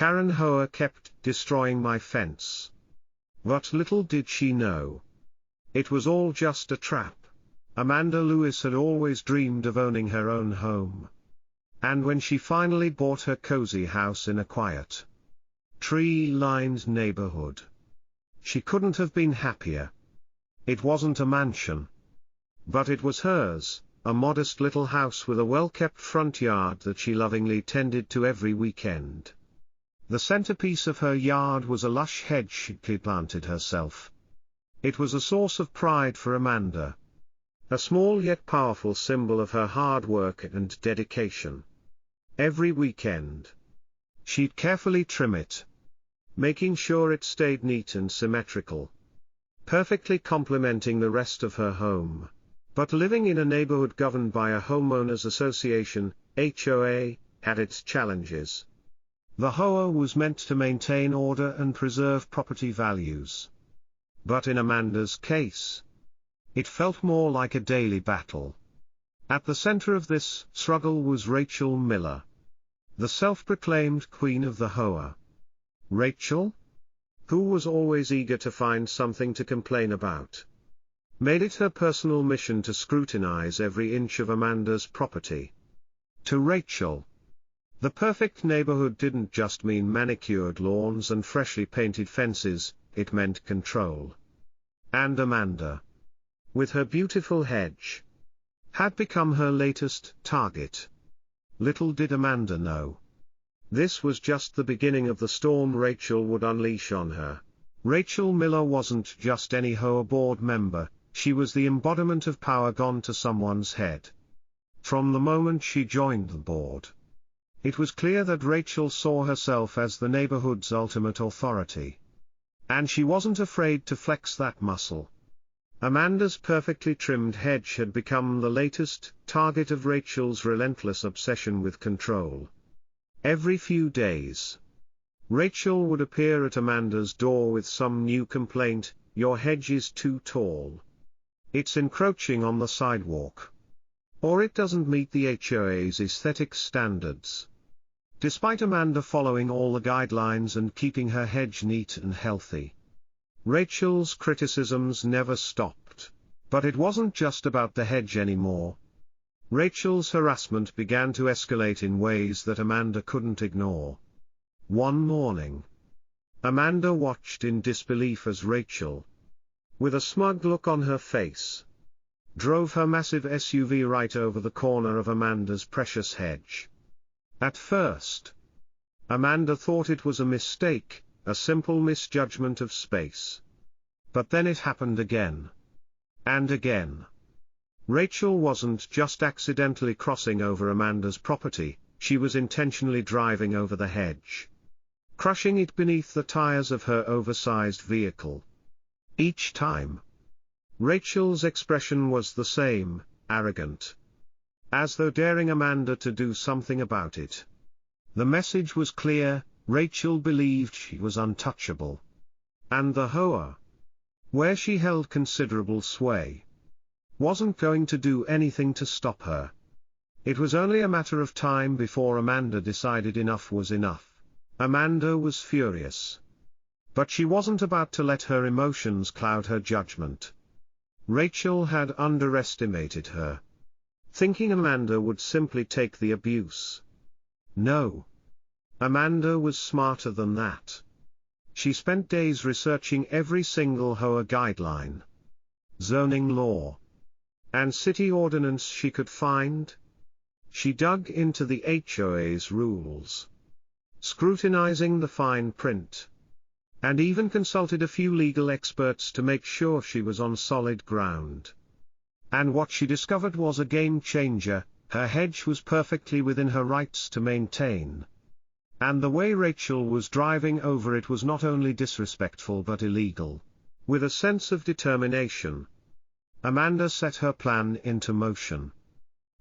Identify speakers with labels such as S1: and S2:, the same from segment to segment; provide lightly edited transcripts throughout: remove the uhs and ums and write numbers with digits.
S1: Karen Hoa kept destroying my fence. But little did she know. It was all just a trap. Amanda Lewis had always dreamed of owning her own home. And when she finally bought her cozy house in a quiet, tree-lined neighborhood, she couldn't have been happier. It wasn't a mansion, but it was hers, a modest little house with a well-kept front yard that she lovingly tended to every weekend. The centerpiece of her yard was a lush hedge she'd planted herself. It was a source of pride for Amanda. A small yet powerful symbol of her hard work and dedication. Every weekend, she'd carefully trim it, making sure it stayed neat and symmetrical, perfectly complementing the rest of her home. But living in a neighborhood governed by a homeowners association, HOA, had its challenges. The HOA was meant to maintain order and preserve property values. But in Amanda's case, it felt more like a daily battle. At the center of this struggle was Rachel Miller, the self-proclaimed queen of the HOA. Rachel, who was always eager to find something to complain about, made it her personal mission to scrutinize every inch of Amanda's property. To Rachel, the perfect neighborhood didn't just mean manicured lawns and freshly painted fences, it meant control. And Amanda, with her beautiful hedge, had become her latest target. Little did Amanda know, this was just the beginning of the storm Rachel would unleash on her. Rachel Miller wasn't just any HOA board member, she was the embodiment of power gone to someone's head. From the moment she joined the board, it was clear that Rachel saw herself as the neighborhood's ultimate authority. And she wasn't afraid to flex that muscle. Amanda's perfectly trimmed hedge had become the latest target of Rachel's relentless obsession with control. Every few days, Rachel would appear at Amanda's door with some new complaint: your hedge is too tall. It's encroaching on the sidewalk. Or it doesn't meet the HOA's aesthetic standards. Despite Amanda following all the guidelines and keeping her hedge neat and healthy, Rachel's criticisms never stopped. But it wasn't just about the hedge anymore. Rachel's harassment began to escalate in ways that Amanda couldn't ignore. One morning, Amanda watched in disbelief as Rachel, with a smug look on her face, drove her massive SUV right over the corner of Amanda's precious hedge. At first, Amanda thought it was a mistake, a simple misjudgment of space. But then it happened again. And again. Rachel wasn't just accidentally crossing over Amanda's property, she was intentionally driving over the hedge, crushing it beneath the tires of her oversized vehicle. Each time, Rachel's expression was the same, arrogant, as though daring Amanda to do something about it. The message was clear: Rachel believed she was untouchable. And the HOA, where she held considerable sway, wasn't going to do anything to stop her. It was only a matter of time before Amanda decided enough was enough. Amanda was furious. But she wasn't about to let her emotions cloud her judgment. Rachel had underestimated her, thinking Amanda would simply take the abuse. No. Amanda was smarter than that. She spent days researching every single HOA guideline, zoning law, and city ordinance she could find. She dug into the HOA's rules, scrutinizing the fine print, and even consulted a few legal experts to make sure she was on solid ground. And what she discovered was a game changer: her hedge was perfectly within her rights to maintain. And the way Rachel was driving over it was not only disrespectful but illegal. With a sense of determination, Amanda set her plan into motion.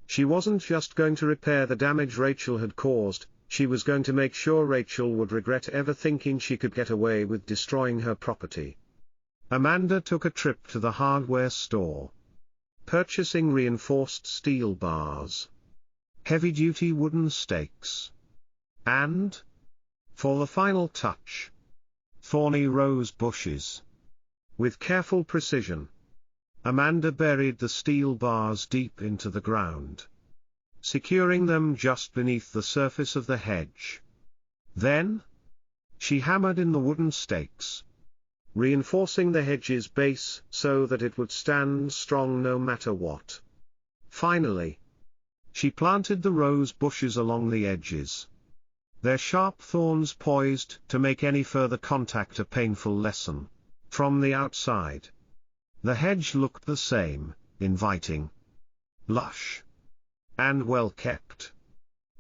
S1: She wasn't just going to repair the damage Rachel had caused, she was going to make sure Rachel would regret ever thinking she could get away with destroying her property. Amanda took a trip to the hardware store, purchasing reinforced steel bars, heavy-duty wooden stakes, and For the final touch. Thorny rose bushes. With careful precision, Amanda buried the steel bars deep into the ground, securing them just beneath the surface of the hedge. Then, she hammered in the wooden stakes, reinforcing the hedge's base so that it would stand strong no matter what. Finally, she planted the rose bushes along the edges, their sharp thorns poised to make any further contact a painful lesson. From the outside, the hedge looked the same, inviting, lush, and well kept.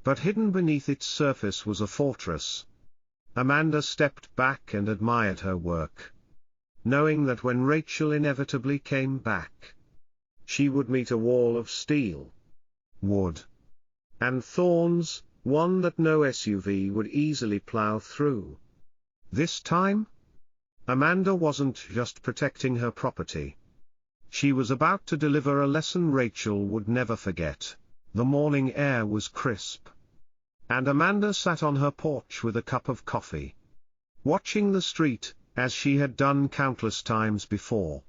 S1: But hidden beneath its surface was a fortress. Amanda stepped back and admired her work, knowing that when Rachel inevitably came back, she would meet a wall of steel, wood, and thorns, one that no SUV would easily plow through. This time, Amanda wasn't just protecting her property. She was about to deliver a lesson Rachel would never forget. The morning air was crisp, and Amanda sat on her porch with a cup of coffee, watching the street, as she had done countless times before.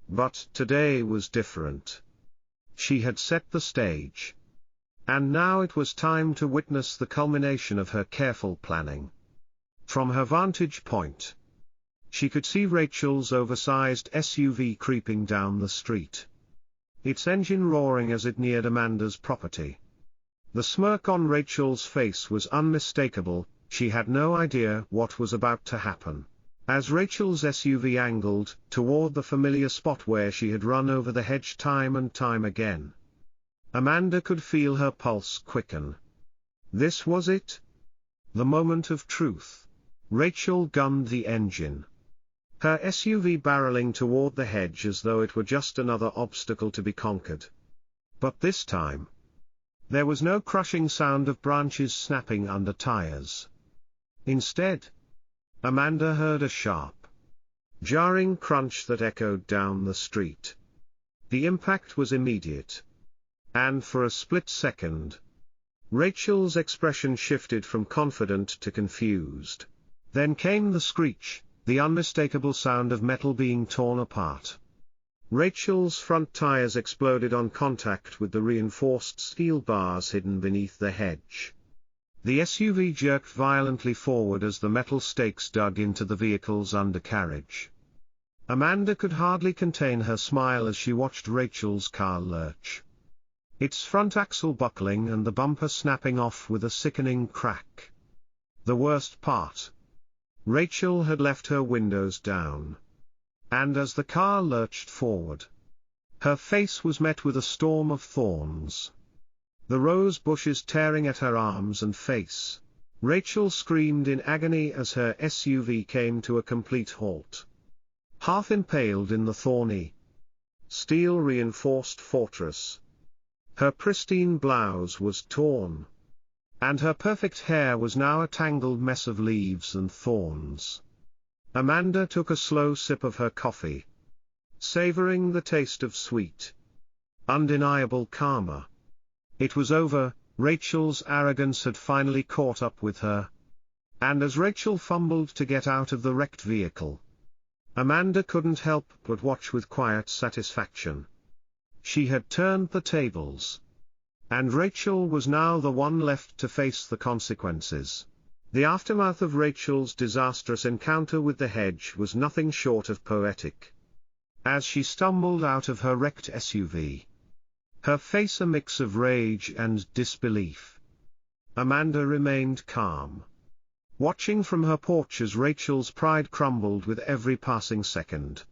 S1: But today was different. She had set the stage, and now it was time to witness the culmination of her careful planning. From her vantage point, she could see Rachel's oversized SUV creeping down the street, its engine roaring as it neared Amanda's property. The smirk on Rachel's face was unmistakable. She had no idea what was about to happen. As Rachel's SUV angled toward the familiar spot where she had run over the hedge time and time again, Amanda could feel her pulse quicken. This was it. The moment of truth. Rachel gunned the engine, her SUV barreling toward the hedge as though it were just another obstacle to be conquered. But this time, there was no crushing sound of branches snapping under tires. Instead, Amanda heard a sharp, jarring crunch that echoed down the street. The impact was immediate, and for a split second, Rachel's expression shifted from confident to confused. Then came the screech, the unmistakable sound of metal being torn apart. Rachel's front tires exploded on contact with the reinforced steel bars hidden beneath the hedge. The SUV jerked violently forward as the metal stakes dug into the vehicle's undercarriage. Amanda could hardly contain her smile as she watched Rachel's car lurch, its front axle buckling and the bumper snapping off with a sickening crack. The worst part: Rachel had left her windows down, and as the car lurched forward, her face was met with a storm of thorns, the rose bushes tearing at her arms and face. Rachel screamed in agony as her SUV came to a complete halt, half impaled in the thorny, steel-reinforced fortress. Her pristine blouse was torn, and her perfect hair was now a tangled mess of leaves and thorns. Amanda took a slow sip of her coffee, savoring the taste of sweet, undeniable karma. It was over. Rachel's arrogance had finally caught up with her. And as Rachel fumbled to get out of the wrecked vehicle, Amanda couldn't help but watch with quiet satisfaction. She had turned the tables, and Rachel was now the one left to face the consequences. The aftermath of Rachel's disastrous encounter with the hedge was nothing short of poetic. As she stumbled out of her wrecked SUV, her face a mix of rage and disbelief, Amanda remained calm, watching from her porch as Rachel's pride crumbled with every passing second.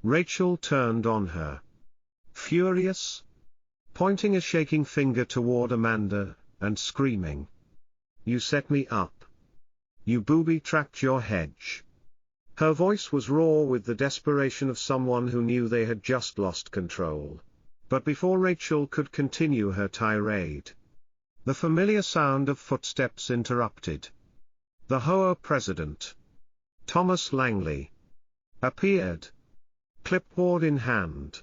S1: Rachel turned on her, furious, pointing a shaking finger toward Amanda, and screaming, "You set me up. You booby-trapped your hedge." Her voice was raw with the desperation of someone who knew they had just lost control. But before Rachel could continue her tirade, the familiar sound of footsteps interrupted. The HOA president, Thomas Langley, appeared, clipboard in hand,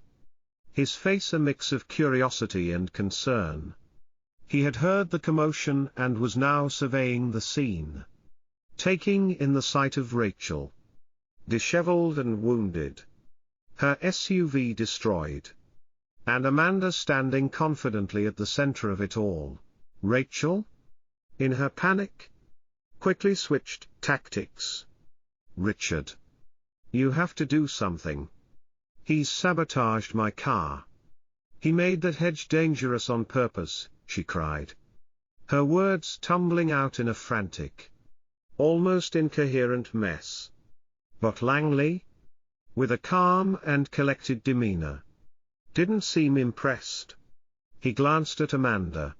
S1: his face a mix of curiosity and concern. He had heard the commotion and was now surveying the scene. taking in the sight of Rachel, disheveled and wounded, her SUV destroyed, and Amanda standing confidently at the center of it all. Rachel, in her panic, quickly switched tactics. "Richard, you have to do something. He's sabotaged my car. He made that hedge dangerous on purpose," she cried, her words tumbling out in a frantic, almost incoherent mess. But Langley, with a calm and collected demeanor, didn't seem impressed. He glanced at Amanda,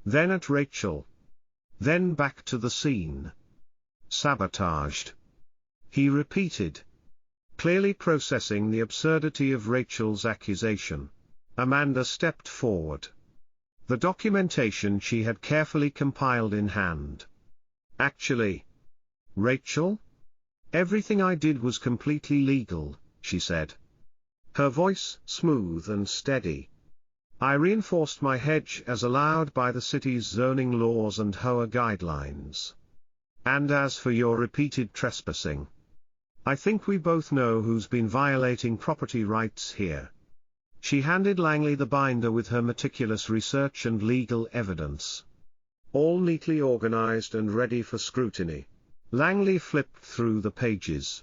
S1: then at Rachel, then back to the scene. "Sabotaged," he repeated, clearly processing the absurdity of Rachel's accusation. Amanda stepped forward, the documentation she had carefully compiled in hand. "Actually, Rachel, everything I did was completely legal," she said, her voice smooth and steady. "I reinforced my hedge as allowed by the city's zoning laws and HOA guidelines. And as for your repeated trespassing, I think we both know who's been violating property rights here." She handed Langley the binder with her meticulous research and legal evidence, all neatly organized and ready for scrutiny. Langley flipped through the pages,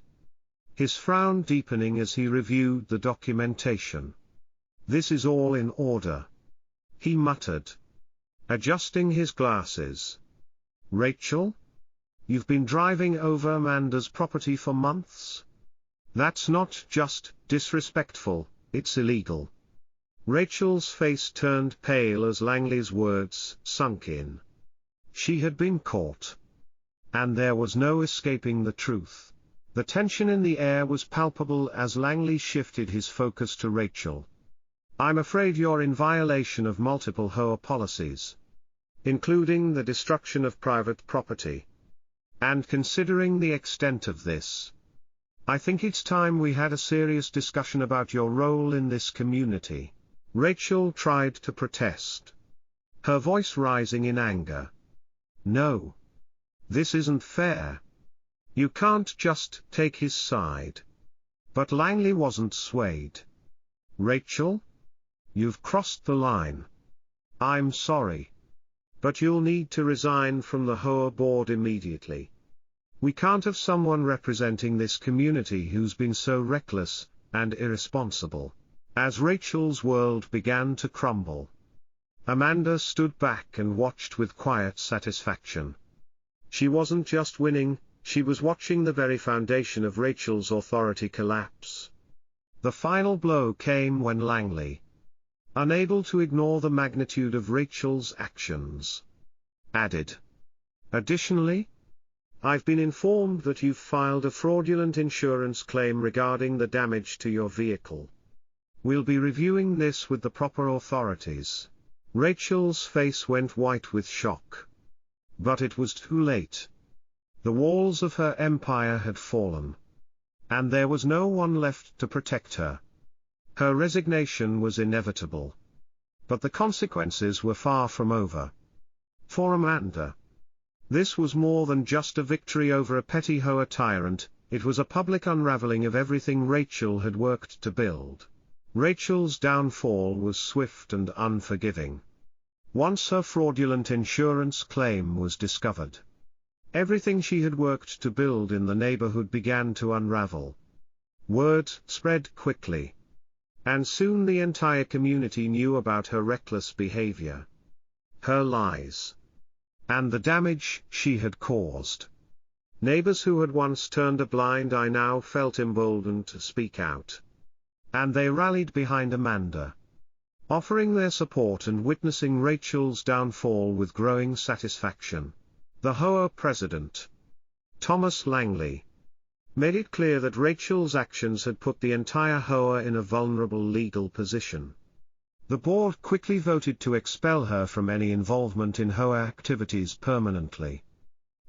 S1: his frown deepening as he reviewed the documentation. "This is all in order," he muttered, adjusting his glasses. "Rachel, you've been driving over Amanda's property for months? That's not just disrespectful, it's illegal." Rachel's face turned pale as Langley's words sunk in. She had been caught, and there was no escaping the truth. The tension in the air was palpable as Langley shifted his focus to Rachel. "I'm afraid you're in violation of multiple HOA policies, including the destruction of private property. And considering the extent of this, I think it's time we had a serious discussion about your role in this community." Rachel tried to protest, her voice rising in anger. "No. This isn't fair. You can't just take his side." But Langley wasn't swayed. "Rachel, you've crossed the line. I'm sorry, but you'll need to resign from the HOA board immediately. We can't have someone representing this community who's been so reckless and irresponsible." As Rachel's world began to crumble, Amanda stood back and watched with quiet satisfaction. She wasn't just winning, she was watching the very foundation of Rachel's authority collapse. The final blow came when Langley, unable to ignore the magnitude of Rachel's actions, added, "Additionally, I've been informed that you've filed a fraudulent insurance claim regarding the damage to your vehicle. We'll be reviewing this with the proper authorities." Rachel's face went white with shock. But it was too late. The walls of her empire had fallen, and there was no one left to protect her. Her resignation was inevitable. But the consequences were far from over. For Amanda, this was more than just a victory over a petty HOA tyrant, it was a public unraveling of everything Rachel had worked to build. Rachel's downfall was swift and unforgiving. Once her fraudulent insurance claim was discovered, everything she had worked to build in the neighborhood began to unravel. Word spread quickly, and soon the entire community knew about her reckless behavior, her lies, and the damage she had caused. Neighbors who had once turned a blind eye now felt emboldened to speak out. And they rallied behind Amanda, offering their support and witnessing Rachel's downfall with growing satisfaction. The HOA president, Thomas Langley, made it clear that Rachel's actions had put the entire HOA in a vulnerable legal position. The board quickly voted to expel her from any involvement in HOA activities permanently.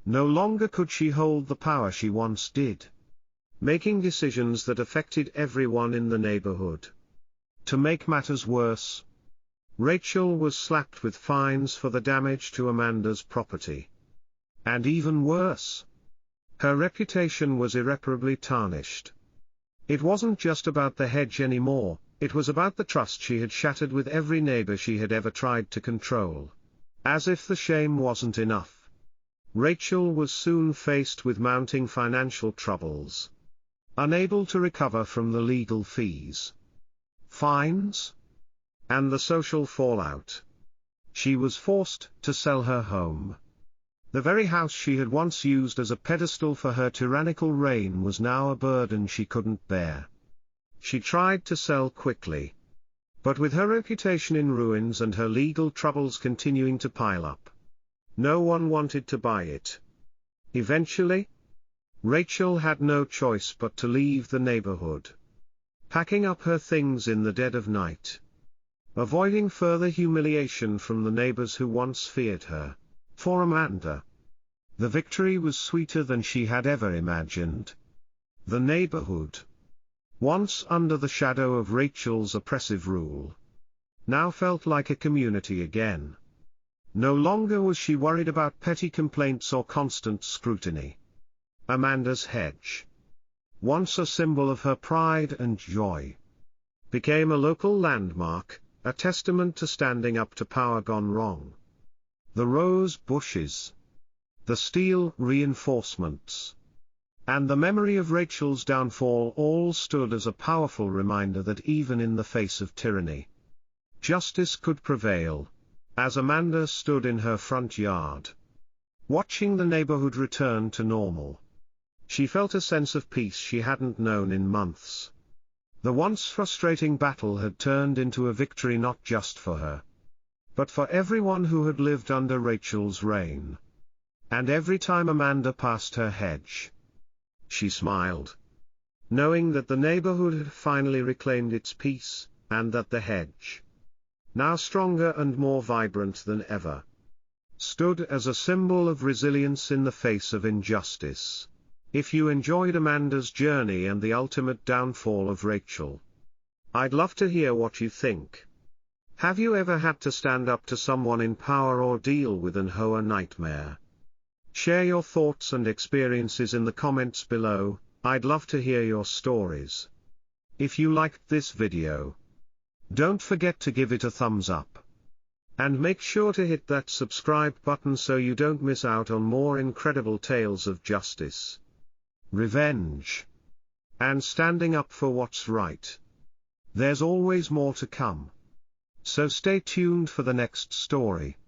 S1: No longer could she hold the power she once did, making decisions that affected everyone in the neighborhood. To make matters worse, Rachel was slapped with fines for the damage to Amanda's property. And even worse, Her reputation was irreparably tarnished. It wasn't just about the hedge anymore, it was about the trust she had shattered with every neighbor she had ever tried to control. As if the shame wasn't enough, Rachel was soon faced with mounting financial troubles. Unable to recover from the legal fees, fines, and the social fallout, she was forced to sell her home. The very house she had once used as a pedestal for her tyrannical reign was now a burden she couldn't bear. She tried to sell quickly, but with her reputation in ruins and her legal troubles continuing to pile up, no one wanted to buy it. Eventually, Rachel had no choice but to leave the neighborhood, packing up her things in the dead of night, avoiding further humiliation from the neighbors who once feared her. For Amanda, the victory was sweeter than she had ever imagined. The neighborhood, once under the shadow of Rachel's oppressive rule, now felt like a community again. No longer was she worried about petty complaints or constant scrutiny. Amanda's hedge, once a symbol of her pride and joy, became a local landmark, a testament to standing up to power gone wrong. The rose bushes, the steel reinforcements, and the memory of Rachel's downfall all stood as a powerful reminder that even in the face of tyranny, justice could prevail. As Amanda stood in her front yard, watching the neighborhood return to normal, she felt a sense of peace she hadn't known in months. The once frustrating battle had turned into a victory not just for her, but for everyone who had lived under Rachel's reign. And every time Amanda passed her hedge, she smiled, knowing that the neighborhood had finally reclaimed its peace, and that the hedge, now stronger and more vibrant than ever, stood as a symbol of resilience in the face of injustice. If you enjoyed Amanda's journey and the ultimate downfall of Rachel, I'd love to hear what you think. Have you ever had to stand up to someone in power or deal with an HOA nightmare? Share your thoughts and experiences in the comments below. I'd love to hear your stories. If you liked this video, don't forget to give it a thumbs up. And make sure to hit that subscribe button so you don't miss out on more incredible tales of justice, revenge, and standing up for what's right. There's always more to come. So stay tuned for the next story.